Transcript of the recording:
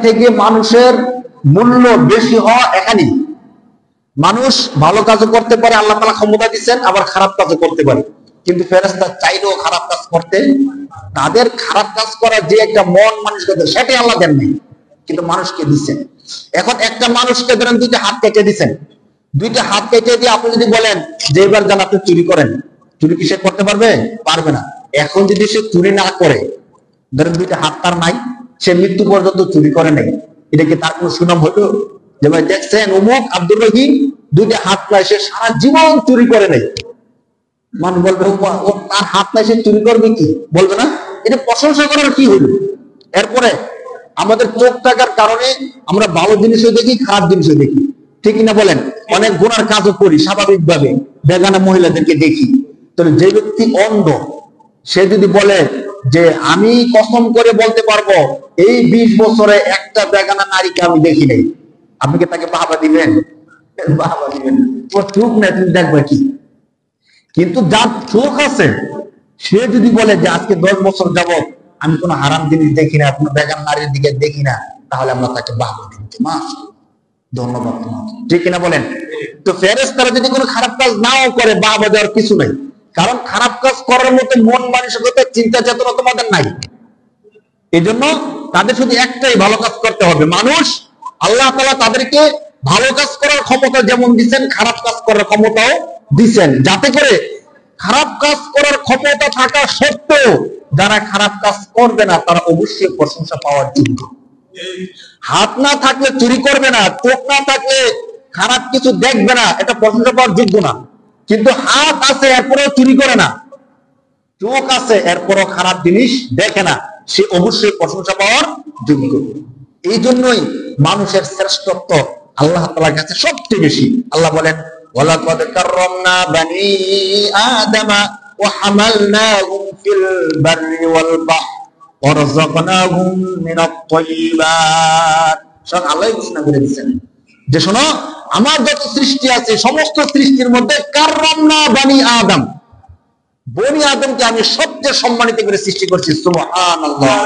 থেকে মানুষের মূল্য বেশি হওয়া এখানেই। মানুষ ভালো কাজও করতে পারে, আল্লাহ তাআলা ক্ষমতা দিচ্ছেন, আবার খারাপ কাজও করতে পারে, কিন্তু ফেরেশতা চাইলেও খারাপ কাজ করতে, তাদের খারাপ কাজ করার যে একটা মন মানুষকে দেয় সেটাই আল্লাহ দেন নাই, কিন্তু মানুষকে দিচ্ছেন। এখন একটা মানুষকে ধরেন দুইটা হাত কেটে দিচ্ছেন, দুইটা হাত কেটে দিয়ে আপনি যদি বলেন যে এবার যান আপনি চুরি করেন, চুরি কি সে করতে পারবে? পারবে না। এখন যদি সে চুরি না করে, ধরেন দুইটা হাত তার নাই, সে মৃত্যু পর্যন্ত চুরি করে নাই, এটা কি তার কোনো সুনাম হইলো? যে ভাই দেখছেন অমুক আব্দুর রহিম দুইটা হাত নাই, সে সারা জীবন চুরি করে নাই। মানুষ বলবে ও তার হাত নাই, সে চুরি করবে কি? বলবে না? এটা প্রশংসা করার কি হইল? এরপরে আমাদের চোখ থাকার কারণে আমরা ভালো জিনিসও দেখি, খারাপ জিনিসও দেখি, ঠিক না বলেন? অনেক গুনার কাজও করি স্বাভাবিকভাবে, বেগানা মহিলাদেরকে দেখি। তাহলে যে ব্যক্তি অন্ধ, সে যদি বলে যে আমি কসম করে বলতে পারবো এই 20 বছরে একটা বেগানা নারীকে আমি দেখি নাই, আপনি কি তাকে বাহবা দিবেন? বাহবা দিবেন? ও চোখ নেই, তুমি দেখবে কি? কিন্তু যার চোখ আছে সে যদি বলে যে আজকে 10 বছর যাবত আমি কোনো হারাম জিনিস দেখি না, কোনো বেগান নারীর দিকে দেখি না, তাহলে আমরা তাকে বাহবা দিব, মাশাআল্লাহ, ধন্যবাদ তোমাকে, ঠিক কিনা বলেন? তো ফেরেশতারা যদি কোনো খারাপ কাজ নাও করে, বাহবা দেওয়ার কিছু নাই, কারণ খারাপ কাজ করার মতো মন মানসিকতা চিন্তা চেতনা তোমাদের নাই। এই জন্য তাদের শুধু একটাই, ভালো কাজ করতে হবে। মানুষ, আল্লাহ তাআলা তাদেরকে ভালো কাজ করার ক্ষমতা যেমন দিচ্ছেন, খারাপ কাজ করার ক্ষমতাও দিচ্ছেন, যাতে করে খারাপ কাজ করার ক্ষমতা থাকা সত্ত্বেও যারা খারাপ কাজ করবে না তারা অবশ্যই প্রশংসা পাওয়ার যোগ্য। হাত না থাকলে চুরি করবে না, চোখ না থাকলে খারাপ কিছু দেখবে না, এটা প্রশংসা পাওয়ার যোগ্য না। কিন্তু হাত আছে এরপরেও চুরি করে না, চোখ আছে এরপরও খারাপ জিনিস দেখে না, সে অবশ্যই প্রশংসা পাওয়ার যোগ্য। এই জন্যই মানুষের শ্রেষ্ঠত্ব আল্লাহ তাআলার কাছে সবচেয়ে বেশি। আল্লাহ বলেন ওয়ালাকাদ কাররামনা বানি আদামা ওয়া হামালনাহুম ফিল বাররি ওয়াল বাহর ওয়ারযাকনাহুম মিনাত তাইয়্যিবাত। সব আল্লাহই ঘোষণা করে দিয়েছেন যে শোনো, আমার যত সৃষ্টি আছে সমস্ত সৃষ্টির মধ্যে কাররামনা বানি আদম, বনি আদমকে আমি সবচেয়ে সম্মানিত করে সৃষ্টি করছি। সুবহানাল্লাহ।